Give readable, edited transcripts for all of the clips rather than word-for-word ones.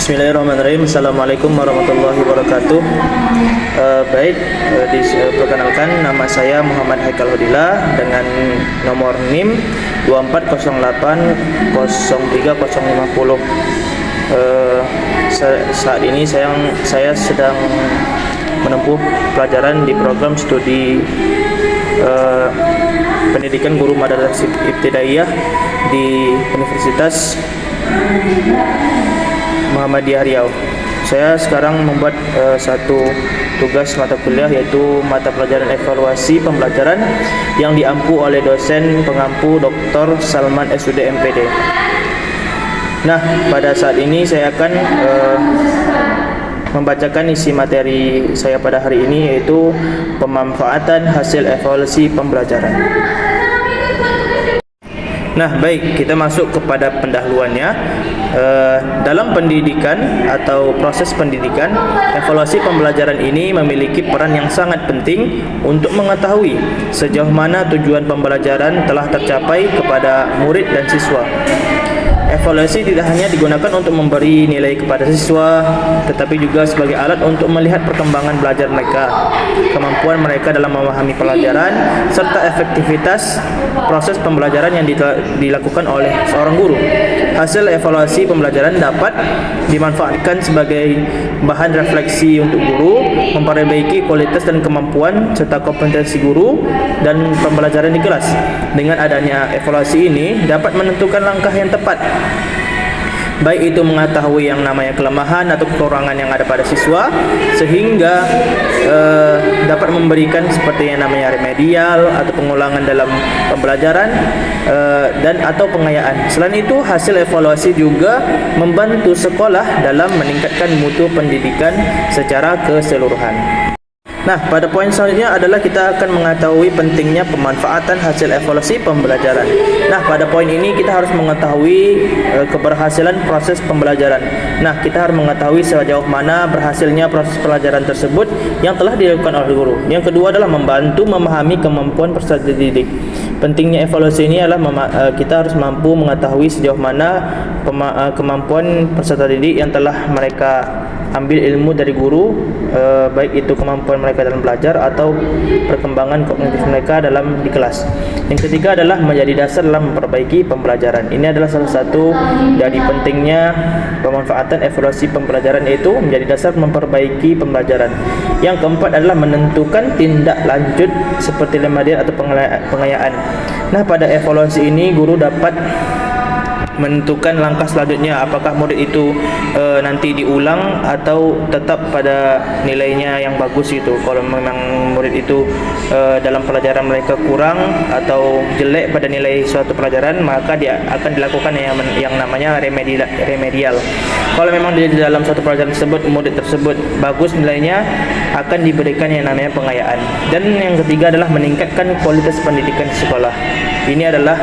Bismillahirrahmanirrahim. Assalamualaikum warahmatullahi wabarakatuh. Perkenalkan, nama saya Muhammad Haikal Hodila dengan nomor NIM 24080350. Saat ini saya sedang menempuh pelajaran di program studi pendidikan guru Madrasah Ibtidaiyah di Universitas Muhammadiyah Riau. Saya sekarang membuat satu tugas mata kuliah, yaitu mata pelajaran evaluasi pembelajaran yang diampu oleh dosen pengampu Dr. Salman SUD MPD. Nah, pada saat ini saya akan membacakan isi materi saya pada hari ini, yaitu pemanfaatan hasil evaluasi pembelajaran. Nah, baik, kita masuk kepada pendahuluannya. Dalam pendidikan atau proses pendidikan, evaluasi pembelajaran ini memiliki peran yang sangat penting untuk mengetahui sejauh mana tujuan pembelajaran telah tercapai kepada murid dan siswa. Evaluasi tidak hanya digunakan untuk memberi nilai kepada siswa, tetapi juga sebagai alat untuk melihat perkembangan belajar mereka, kemampuan mereka dalam memahami pelajaran, serta efektivitas proses pembelajaran yang dilakukan oleh seorang guru. Hasil evaluasi pembelajaran dapat dimanfaatkan sebagai bahan refleksi untuk guru, memperbaiki kualitas dan kemampuan serta kompetensi guru dan pembelajaran di kelas. Dengan adanya evaluasi ini dapat menentukan langkah yang tepat, baik itu mengetahui yang namanya kelemahan atau kekurangan yang ada pada siswa, sehingga dapat memberikan seperti yang namanya remedial atau pengulangan dalam pembelajaran dan atau pengayaan. Selain itu, hasil evaluasi juga membantu sekolah dalam meningkatkan mutu pendidikan secara keseluruhan. Nah, pada poin selanjutnya adalah kita akan mengetahui pentingnya pemanfaatan hasil evaluasi pembelajaran. Nah, pada poin ini kita harus mengetahui keberhasilan proses pembelajaran. Nah, kita harus mengetahui sejauh mana berhasilnya proses pelajaran tersebut yang telah dilakukan oleh guru. Yang kedua adalah membantu memahami kemampuan peserta didik. Pentingnya evaluasi ini adalah kita harus mampu mengetahui sejauh mana kemampuan peserta didik yang telah mereka ambil ilmu dari guru, baik itu kemampuan mereka dalam belajar atau perkembangan kognitif mereka dalam di kelas. Yang ketiga adalah menjadi dasar dalam memperbaiki pembelajaran. Ini adalah salah satu dari pentingnya pemanfaatan evaluasi pembelajaran, yaitu menjadi dasar memperbaiki pembelajaran. Yang keempat adalah menentukan tindak lanjut seperti remedial atau pengayaan. Nah, pada evaluasi ini guru dapat menentukan langkah selanjutnya, apakah murid itu nanti diulang atau tetap pada nilainya yang bagus itu. Kalau memang murid itu dalam pelajaran mereka kurang atau jelek pada nilai suatu pelajaran, maka dia akan dilakukan yang namanya remedial. Kalau memang di dalam suatu pelajaran tersebut murid tersebut bagus nilainya, akan diberikan yang namanya pengayaan. Dan yang ketiga adalah meningkatkan kualitas pendidikan di sekolah. Ini adalah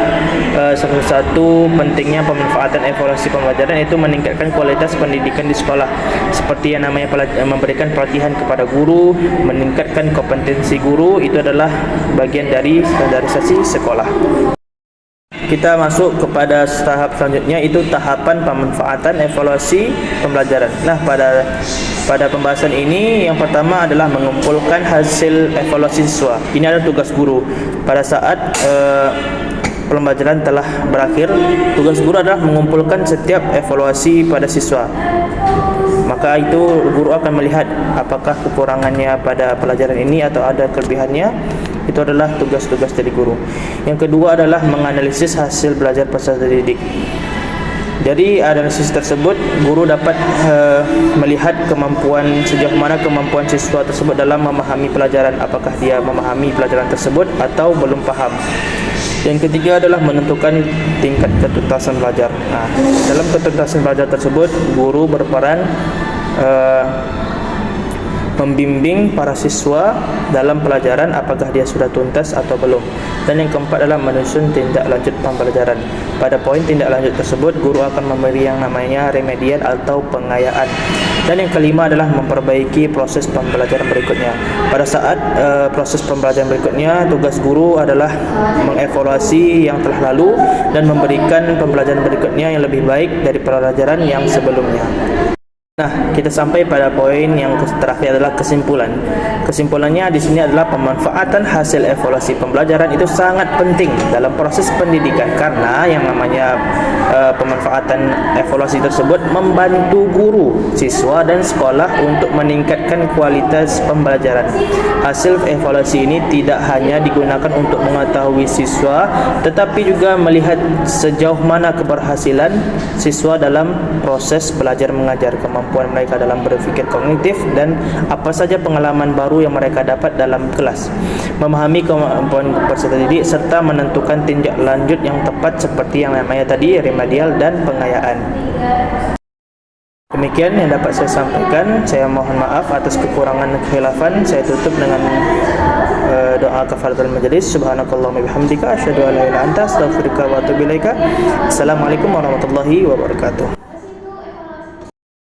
salah satu pentingnya pemanfaatan evaluasi pembelajaran, yaitu meningkatkan kualitas pendidikan di sekolah, seperti yang namanya memberikan pelatihan kepada guru, meningkatkan kompetensi guru. Itu adalah bagian dari standarisasi sekolah. Kita masuk kepada tahap selanjutnya, itu tahapan pemanfaatan evaluasi pembelajaran. Nah, pada pembahasan ini yang pertama adalah mengumpulkan hasil evaluasi siswa. Ini adalah tugas guru. Pada saat pembelajaran telah berakhir, tugas guru adalah mengumpulkan setiap evaluasi pada siswa. Maka itu guru akan melihat apakah kekurangannya pada pelajaran ini atau ada kelebihannya. Itu adalah tugas-tugas dari guru. Yang kedua adalah menganalisis hasil belajar peserta didik. Jadi analisis tersebut guru dapat melihat sejauh mana kemampuan siswa tersebut dalam memahami pelajaran, apakah dia memahami pelajaran tersebut atau belum paham. Yang ketiga adalah menentukan tingkat ketuntasan belajar. Nah, dalam ketuntasan belajar tersebut guru berperan membimbing para siswa dalam pelajaran, apakah dia sudah tuntas atau belum. Dan yang keempat adalah menyusun tindak lanjut pembelajaran. Pada poin tindak lanjut tersebut, guru akan memberi yang namanya remedial atau pengayaan. Dan yang kelima adalah memperbaiki proses pembelajaran berikutnya. Pada saat proses pembelajaran berikutnya, tugas guru adalah mengevaluasi yang telah lalu dan memberikan pembelajaran berikutnya yang lebih baik dari pelajaran yang sebelumnya. kita sampai pada poin yang terakhir adalah kesimpulan. Kesimpulannya di sini adalah pemanfaatan hasil evaluasi pembelajaran itu sangat penting dalam proses pendidikan, karena yang namanya pemanfaatan evaluasi tersebut membantu guru, siswa dan sekolah untuk meningkatkan kualitas pembelajaran. Hasil evaluasi ini tidak hanya digunakan untuk mengetahui siswa, tetapi juga melihat sejauh mana keberhasilan siswa dalam proses belajar mengajar, kemampuan mereka dalam berpikir kognitif, dan apa saja pengalaman baru yang mereka dapat dalam kelas. Memahami kemampuan peserta didik serta menentukan tindak lanjut yang tepat seperti yang namanya tadi remedial dan pengayaan. Demikian yang dapat saya sampaikan. Saya mohon maaf atas kekurangan dan kekhilafan. Saya tutup dengan doa kafaratul majelis. Subhanakallahumma bihamdika asyhadu an la ilaha illa anta astaghfiruka wa atubu ilaika. Assalamualaikum warahmatullahi wabarakatuh.